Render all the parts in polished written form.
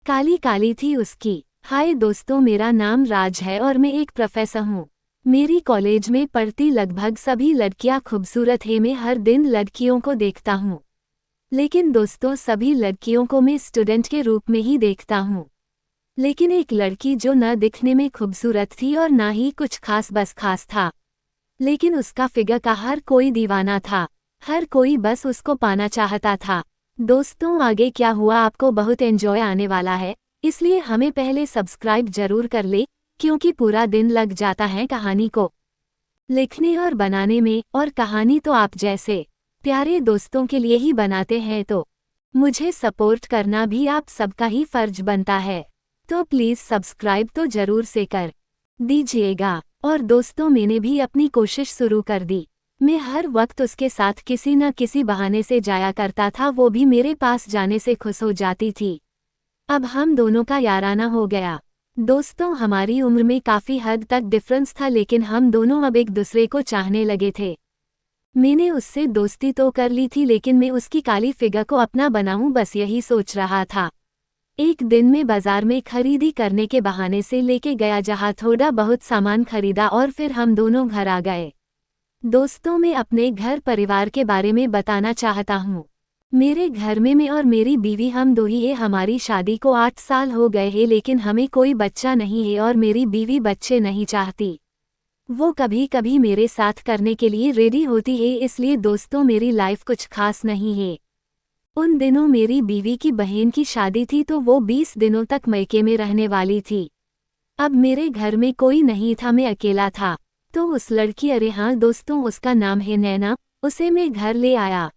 काली काली थी उसकी। हाय दोस्तों, मेरा नाम राज है और मैं एक प्रोफेसर हूँ। मेरी कॉलेज में पढ़ती लगभग सभी लड़कियाँ खूबसूरत हैं। मैं हर दिन लड़कियों को देखता हूँ, लेकिन दोस्तों सभी लड़कियों को मैं स्टूडेंट के रूप में ही देखता हूँ। लेकिन एक लड़की जो न दिखने में खूबसूरत थी और ना ही कुछ खास बस खास था, लेकिन उसका फिगर का हर कोई दीवाना था। हर कोई बस उसको पाना चाहता था। दोस्तों आगे क्या हुआ आपको बहुत एंजॉय आने वाला है, इसलिए हमें पहले सब्सक्राइब जरूर कर ले, क्योंकि पूरा दिन लग जाता है कहानी को लिखने और बनाने में, और कहानी तो आप जैसे प्यारे दोस्तों के लिए ही बनाते हैं, तो मुझे सपोर्ट करना भी आप सबका ही फर्ज बनता है। तो प्लीज़ सब्सक्राइब तो जरूर से कर दीजिएगा। और दोस्तों मैंने भी अपनी कोशिश शुरू कर दी। मैं हर वक्त उसके साथ किसी न किसी बहाने से जाया करता था, वो भी मेरे पास जाने से खुश हो जाती थी। अब हम दोनों का याराना हो गया। दोस्तों हमारी उम्र में काफ़ी हद तक डिफरेंस था, लेकिन हम दोनों अब एक दूसरे को चाहने लगे थे। मैंने उससे दोस्ती तो कर ली थी, लेकिन मैं उसकी काली फिगर को अपना बनाऊं बस यही सोच रहा था। एक दिन मैं बाजार में खरीदी करने के बहाने से लेके गया, जहाँ थोड़ा बहुत सामान खरीदा और फिर हम दोनों घर आ गए। दोस्तों मैं अपने घर परिवार के बारे में बताना चाहता हूँ। मेरे घर में मैं और मेरी बीवी हम दो ही है। हमारी शादी को 8 साल हो गए हैं, लेकिन हमें कोई बच्चा नहीं है और मेरी बीवी बच्चे नहीं चाहती। वो कभी कभी मेरे साथ करने के लिए रेडी होती है, इसलिए दोस्तों मेरी लाइफ कुछ खास नहीं है। उन दिनों मेरी बीवी की बहन की शादी थी, तो वो 20 दिनों तक मैके में रहने वाली थी। अब मेरे घर में कोई नहीं था, मैं अकेला था। तो उस लड़की, अरे हाँ दोस्तों उसका नाम है नैना, उसे मैं घर ले आया।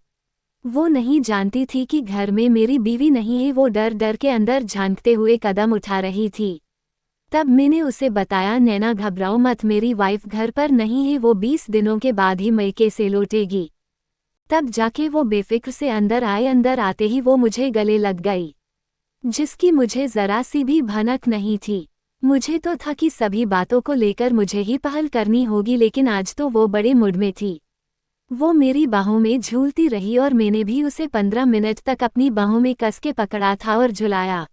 वो नहीं जानती थी कि घर में मेरी बीवी नहीं है। वो डर डर के अंदर झांकते हुए कदम उठा रही थी। तब मैंने उसे बताया, नैना घबराओ मत, मेरी वाइफ घर पर नहीं है, वो 20 दिनों के बाद ही मैके से लौटेगी। तब जाके वो बेफिक्र से अंदर आए। अंदर आते ही वो मुझे गले लग गई, जिसकी मुझे जरा सी भी भनक नहीं थी। मुझे तो था कि सभी बातों को लेकर मुझे ही पहल करनी होगी, लेकिन आज तो वो बड़े मूड में थी। वो मेरी बाहों में झूलती रही और मैंने भी उसे 15 मिनट तक अपनी बाहों में कस के पकड़ा था और झुलाया।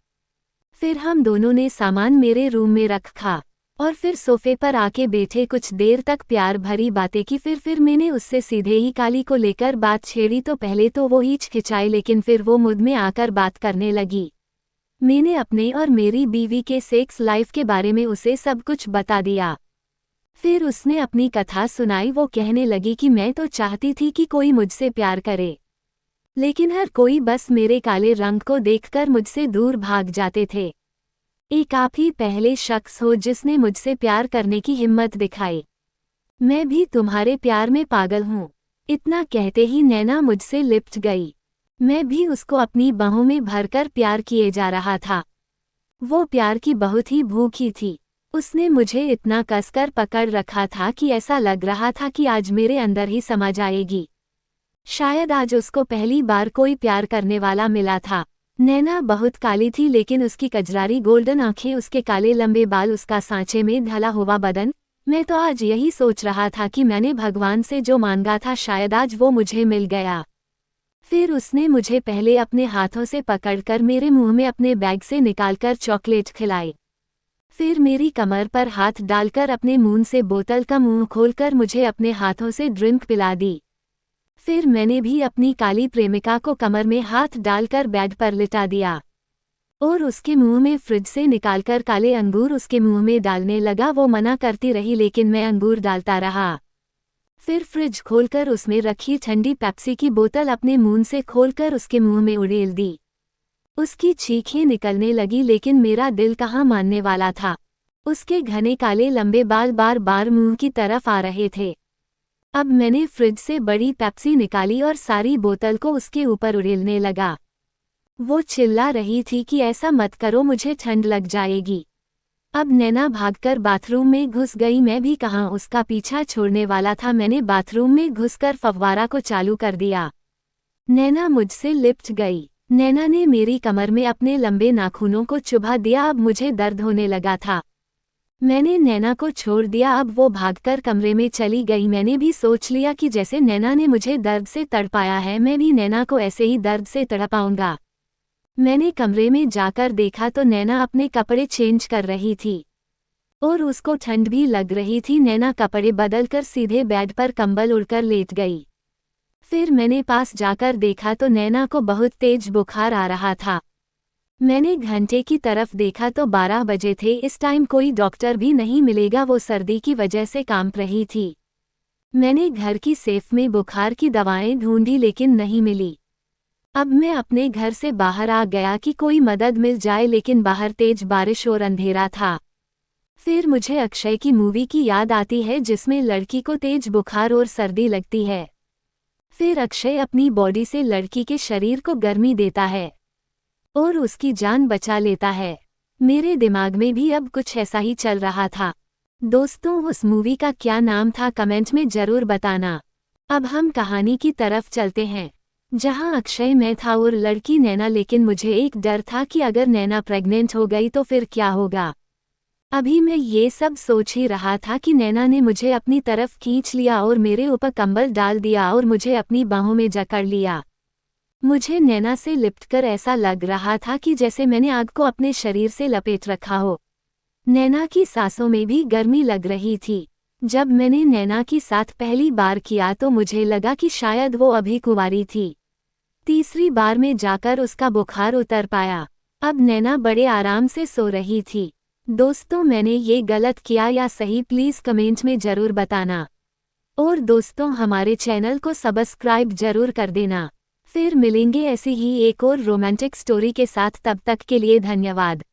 फिर हम दोनों ने सामान मेरे रूम में रखा और फिर सोफे पर आके बैठे, कुछ देर तक प्यार भरी बातें की। फिर मैंने उससे सीधे ही काली को लेकर बात छेड़ी। तो पहले तो वो हिचकिचाई, लेकिन फिर वो मुझ में आकर बात करने लगी। मैंने अपने और मेरी बीवी के सेक्स लाइफ के बारे में उसे सब कुछ बता दिया। फिर उसने अपनी कथा सुनाई। वो कहने लगी कि मैं तो चाहती थी कि कोई मुझसे प्यार करे, लेकिन हर कोई बस मेरे काले रंग को देखकर मुझसे दूर भाग जाते थे। एक आप ही पहले शख्स हो जिसने मुझसे प्यार करने की हिम्मत दिखाई। मैं भी तुम्हारे प्यार में पागल हूँ। इतना कहते ही नैना मुझसे लिपट गई। मैं भी उसको अपनी बाहों में भरकर प्यार किए जा रहा था। वो प्यार की बहुत ही भूखी थी। उसने मुझे इतना कसकर पकड़ रखा था कि ऐसा लग रहा था कि आज मेरे अंदर ही समा जाएगी। शायद आज उसको पहली बार कोई प्यार करने वाला मिला था। नैना बहुत काली थी, लेकिन उसकी कजरारी गोल्डन आंखें, उसके काले लंबे बाल, उसका सांचे में ढला हुआ बदन। मैं तो आज यही सोच रहा था कि मैंने भगवान से जो मांगा था शायद आज वो मुझे मिल गया। फिर उसने मुझे पहले अपने हाथों से पकड़कर मेरे मुंह में अपने बैग से निकालकर चॉकलेट खिलाई। फिर मेरी कमर पर हाथ डालकर अपने मुंह से बोतल का मुंह खोलकर मुझे अपने हाथों से ड्रिंक पिला दी। फिर मैंने भी अपनी काली प्रेमिका को कमर में हाथ डालकर बेड पर लिटा दिया और उसके मुंह में फ्रिज से निकालकर काले अंगूर उसके मुंह में डालने लगा। वो मना करती रही, लेकिन मैं अंगूर डालता रहा। फिर फ्रिज खोलकर उसमें रखी ठंडी पेप्सी की बोतल अपने मुंह से खोलकर उसके मुंह में उड़ेल दी। उसकी चीखें निकलने लगी, लेकिन मेरा दिल कहाँ मानने वाला था। उसके घने काले लंबे बाल बार बार मुंह की तरफ आ रहे थे। अब मैंने फ्रिज से बड़ी पेप्सी निकाली और सारी बोतल को उसके ऊपर उड़ेलने लगा। वो चिल्ला रही थी कि ऐसा मत करो, मुझे ठंड लग जाएगी। अब नैना भागकर बाथरूम में घुस गई। मैं भी कहाँ उसका पीछा छोड़ने वाला था। मैंने बाथरूम में घुसकर फव्वारा को चालू कर दिया। नैना मुझसे लिपट गई। नैना ने मेरी कमर में अपने लंबे नाखूनों को चुभा दिया। अब मुझे दर्द होने लगा था। मैंने नैना को छोड़ दिया। अब वो भागकर कमरे में चली गई। मैंने भी सोच लिया कि जैसे नैना ने मुझे दर्द से तड़पाया है, मैं भी नैना को ऐसे ही दर्द से तड़पाऊंगा। मैंने कमरे में जाकर देखा तो नैना अपने कपड़े चेंज कर रही थी और उसको ठंड भी लग रही थी। नैना कपड़े बदलकर सीधे बेड पर कंबल उड़कर लेट गई। फिर मैंने पास जाकर देखा तो नैना को बहुत तेज बुखार आ रहा था। मैंने घंटे की तरफ देखा तो 12 बजे थे। इस टाइम कोई डॉक्टर भी नहीं मिलेगा, वो सर्दी की वजह से कांप रही थी। मैंने घर की सेफ में बुखार की दवाएं ढूंढी लेकिन नहीं मिली। अब मैं अपने घर से बाहर आ गया कि कोई मदद मिल जाए, लेकिन बाहर तेज बारिश और अंधेरा था। फिर मुझे अक्षय की मूवी की याद आती है जिसमें लड़की को तेज बुखार और सर्दी लगती है। फिर अक्षय अपनी बॉडी से लड़की के शरीर को गर्मी देता है और उसकी जान बचा लेता है। मेरे दिमाग में भी अब कुछ ऐसा ही चल रहा था। दोस्तों, उस मूवी का क्या नाम था कमेंट में जरूर बताना। अब हम कहानी की तरफ चलते हैं, जहां अक्षय मैं था और लड़की नैना। लेकिन मुझे एक डर था कि अगर नैना प्रेग्नेंट हो गई तो फिर क्या होगा। अभी मैं ये सब सोच ही रहा था कि नैना ने मुझे अपनी तरफ खींच लिया और मेरे ऊपर कंबल डाल दिया और मुझे अपनी बाहों में जकड़ लिया। मुझे नैना से लिपटकर ऐसा लग रहा था कि जैसे मैंने आग को अपने शरीर से लपेट रखा हो। नैना की सांसों में भी गर्मी लग रही थी। जब मैंने नैना की साथ पहली बार किया तो मुझे लगा कि शायद वो अभी कुंवारी थी। तीसरी बार में जाकर उसका बुखार उतर पाया। अब नैना बड़े आराम से सो रही थी। दोस्तों, मैंने ये गलत किया या सही, प्लीज़ कमेंट में ज़रूर बताना। और दोस्तों, हमारे चैनल को सब्सक्राइब जरूर कर देना। फिर मिलेंगे ऐसी ही एक और रोमांटिक स्टोरी के साथ। तब तक के लिए धन्यवाद।